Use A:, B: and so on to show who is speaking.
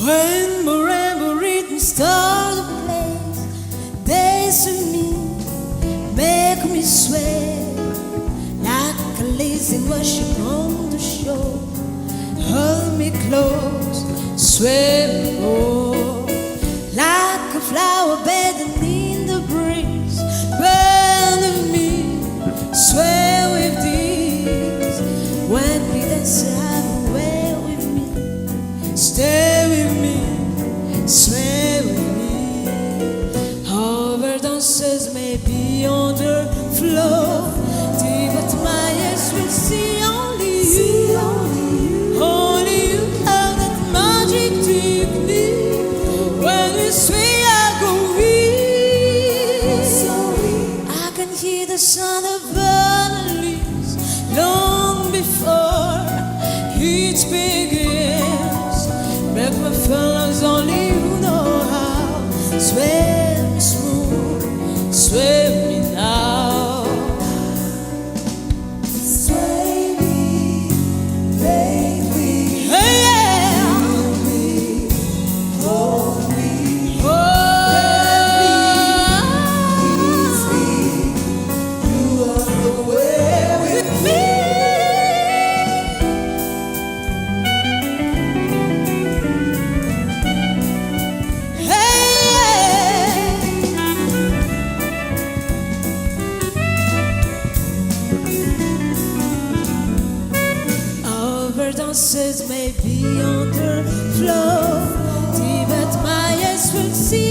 A: When rainbow rhythm start to play, dance with me, make me sway like a lazy worship on the shore. Hold me close, sway me more, like a flower bending in the breeze. Burn with me, sway with these. When we dance, have a way with me. Stay with me, sway with me. Overdances may be on the floor, but my eyes will see only you. Only you have that magic technique. When we sway, I go weak. I can hear the sound of burning leaves long before it begins. Break my feelings, only you know how. Sway me smooth, sway me now.
B: Sway me, make me,
A: Hey, yeah.
B: hold me,
A: Oh,
B: ease me. You are the way with me.
A: Overdances may be on the floor, but my eyes will see